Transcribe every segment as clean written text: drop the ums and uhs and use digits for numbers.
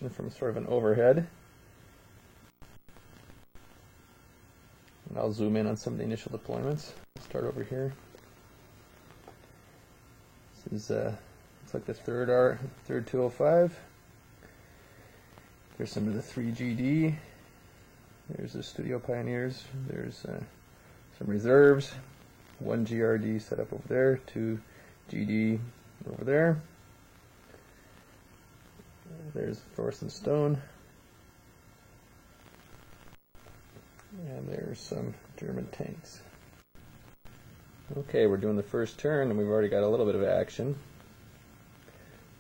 from sort of an overhead. And I'll zoom in on some of the initial deployments. I'll start over here. This is looks like the third 205. There's some of the 3GD. There's the Studio Pioneers. There's some reserves. 1 GRD set up over there. 2 GD over there. There's Thorsten Stone. And there's some German tanks. Okay, we're doing the first turn, and we've already got a little bit of action.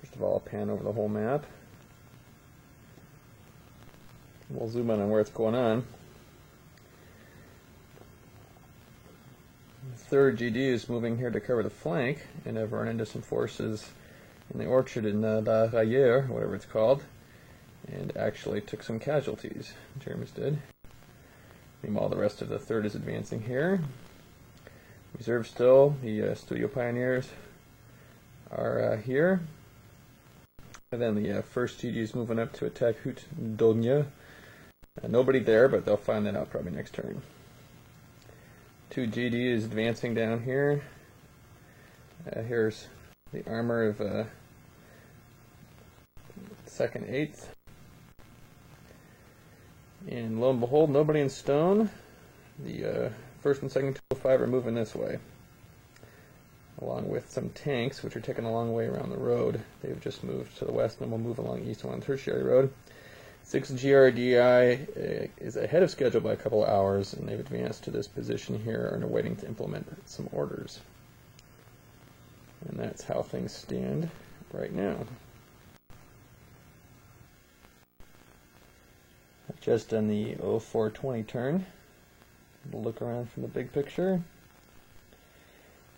First of all, I'll pan over the whole map. We'll zoom in on where it's going on. The 3rd GD is moving here to cover the flank, and I've run into some forces in the orchard in La Rayère, whatever it's called, and actually took some casualties. The Germans did. Meanwhile, the rest of the 3rd is advancing here. Reserve still, the Studio Pioneers are here. And then the 1st GD is moving up to attack Huit Dogne. Nobody there, but they'll find that out probably next turn. 2 GD is advancing down here. Here's the armor of 2nd 8th. And lo and behold, nobody in stone. The 1st and 2nd 205 are moving this way, along with some tanks, which are taking a long way around the road. They've just moved to the west, and we'll move along east on Tertiary Road. 6 GRDI is ahead of schedule by a couple of hours, and they've advanced to this position here and are waiting to implement some orders. And that's how things stand right now. I've just done the 0420 turn. We'll look around from the big picture.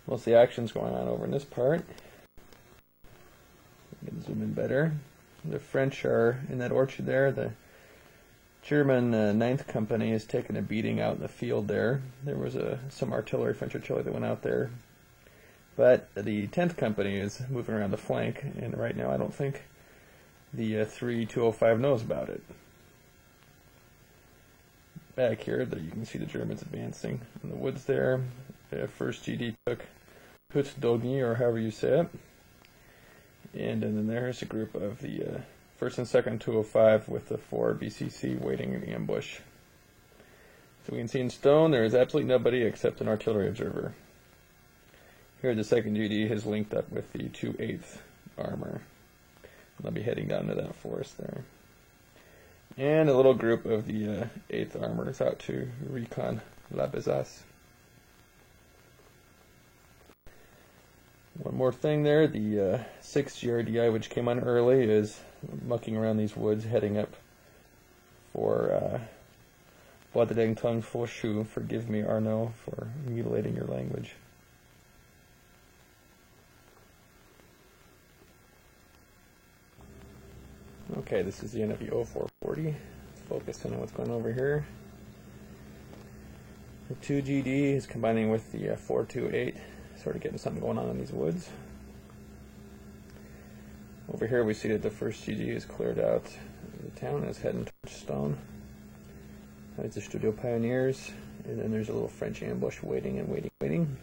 Most of the action's going on over in this part. We can zoom in better. The French are in that orchard there. The German 9th Company is taking a beating out in the field there. There was some artillery, French artillery, that went out there. But the 10th Company is moving around the flank, and right now I don't think the 3-205 knows about it. Back here, you can see the Germans advancing in the woods there. The 1st GD took Huit Dogne, or however you say it. And then there's a group of the 1st and 2nd 205 with the 4 BCC waiting in ambush. So we can see in stone there is absolutely nobody except an artillery observer. Here the 2nd GD has linked up with the 2/8th armor. They'll be heading down to that forest there. And a little group of the 8th armor is out to recon La Besace. One more thing there, the 6th GRDI, which came on early, is mucking around these woods, heading up for Bois de Deng Foshu. Forgive me, Arnaud, for mutilating your language. Okay, this is the end of the 0440. Let's focus on what's going on over here. The 2 GD is combining with the 428, sort of getting something going on in these woods. Over here we see that the 1st GD is cleared out the town and is heading towards stone. That's the Studio Pioneers, and then there's a little French ambush waiting and waiting.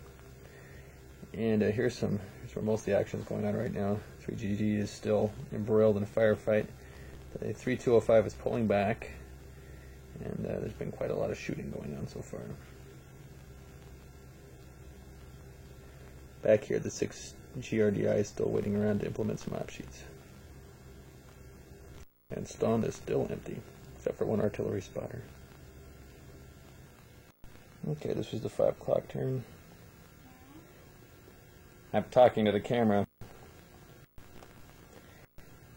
And here's where most of the action is going on right now. 3 GD is still embroiled in a firefight. The 3-205 is pulling back, and there's been quite a lot of shooting going on so far. Back here, the 6 GRDI is still waiting around to implement some op sheets. And stone is still empty, except for one artillery spotter. Okay, this was the 5 o'clock turn. I'm talking to the camera.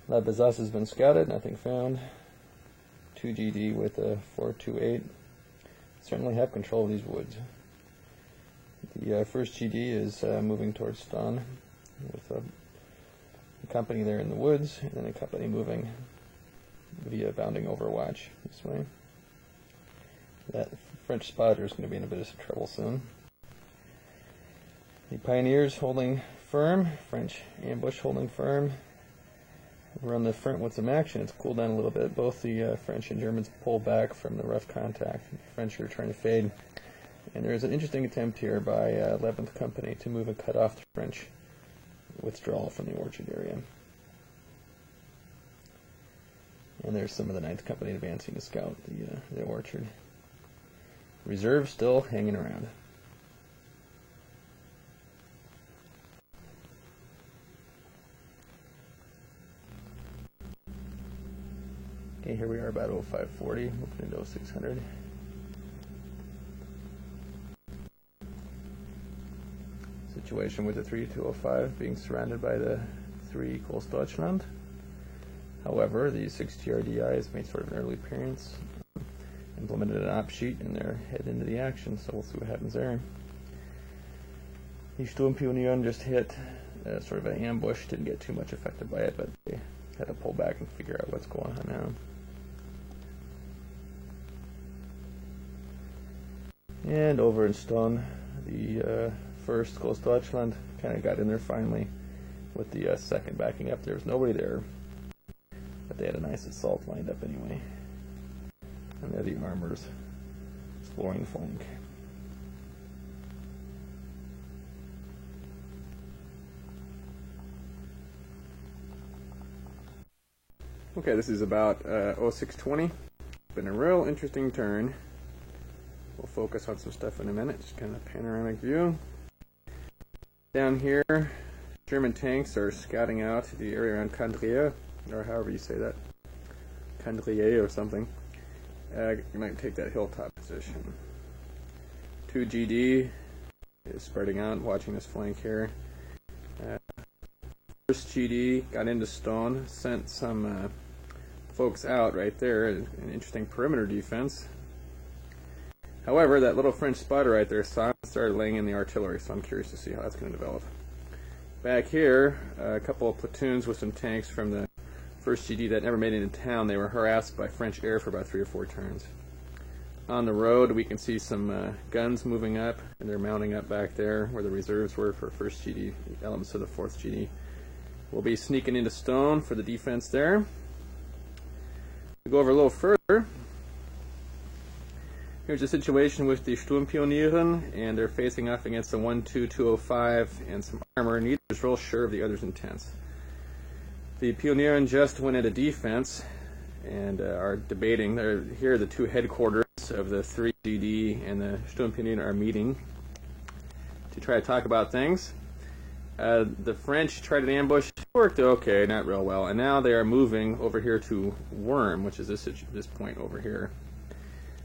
La Besace has been scouted, nothing found. 2 GD with a 428. Certainly have control of these woods. The 1st GD is moving towards Ston with a company there in the woods, and then a company moving via bounding overwatch this way. That French spotter is going to be in a bit of trouble soon. The Pioneers holding firm, French ambush holding firm. We're on the front with some action. It's cooled down a little bit. Both the French and Germans pull back from the rough contact. The French are trying to fade. And there's an interesting attempt here by 11th Company to move and cut off the French withdrawal from the orchard area. And there's some of the 9th Company advancing to scout the orchard. Reserve still hanging around. Okay, here we are about 0540, moving into 0600. Situation with the 3205 being surrounded by the 3 Großdeutschland. However, the 6 GRDIs made sort of an early appearance, implemented an op sheet, and they're heading into the action, so we'll see what happens there. The Sturmpionieren just hit sort of an ambush, didn't get too much affected by it, but they had to pull back and figure out what's going on now. And over in Stone, the 1st Großdeutschland kind of got in there finally with the 2nd backing up. There was nobody there, but they had a nice assault lined up anyway. And there the armors exploring the flank. Okay, this is about 0620. Been a real interesting turn. We'll focus on some stuff in a minute, just kind of panoramic view. Down here, German tanks are scouting out the area around Candrier, or however you say that, Candrier or something. You might take that hilltop position. 2 GD is spreading out, watching this flank here. 1st GD got into Stone, sent some folks out right there, an interesting perimeter defense. However, that little French spotter right there started laying in the artillery, so I'm curious to see how that's going to develop. Back here, a couple of platoons with some tanks from the 1st GD that never made it into town. They were harassed by French air for about 3 or 4 turns. On the road, we can see some guns moving up, and they're mounting up back there where the reserves were for 1st GD, elements of the 4th GD. We'll be sneaking into Stone for the defense there. We'll go over a little further. Here's a situation with the Sturmpionieren, and they're facing off against the 1-2-205 and some armor. Neither is real sure of the other's intents. The Pionieren just went into defense and are debating. Here the 2 headquarters of the 3 GD and the Sturmpionieren are meeting to try to talk about things. The French tried an ambush, worked okay, not real well, and now they are moving over here to Worm, which is this point over here.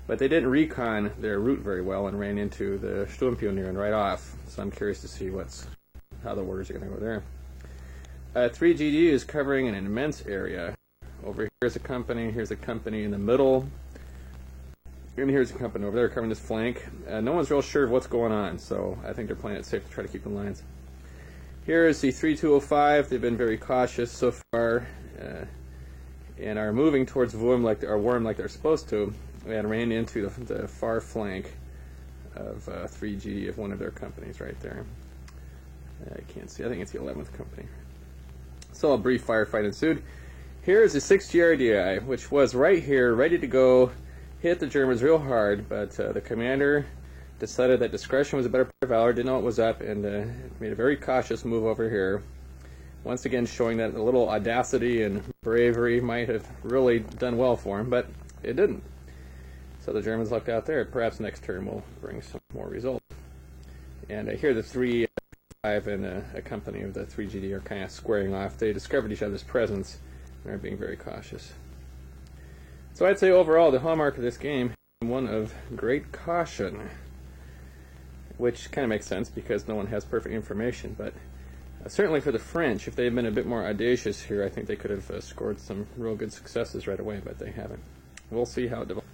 But they didn't recon their route very well and ran into the Sturmpionieren right off. So I'm curious to see how the orders are going to go there. 3 GD is covering an immense area. Over here's a company, here's a company in the middle, and here's a company over there covering this flank. No one's real sure of what's going on, so I think they're playing it safe to try to keep the lines. Here is the 3205. They've been very cautious so far and are moving towards Worm like they're supposed to. And ran into the far flank of 3 GD of one of their companies right there. I can't see. I think it's the 11th Company. So a brief firefight ensued. Here is the 6 GRDI, which was right here, ready to go, hit the Germans real hard, but the commander decided that discretion was a better part of valor, didn't know what was up, and made a very cautious move over here. Once again showing that a little audacity and bravery might have really done well for him, but it didn't. So the Germans lucked out there. Perhaps next turn will bring some more results. And here the 3-5 and a company of the 3 GD are kind of squaring off. They discovered each other's presence and are being very cautious. So I'd say overall the hallmark of this game is one of great caution, which kind of makes sense because no one has perfect information. But certainly for the French, if they had been a bit more audacious here, I think they could have scored some real good successes right away, but they haven't. We'll see how it develops.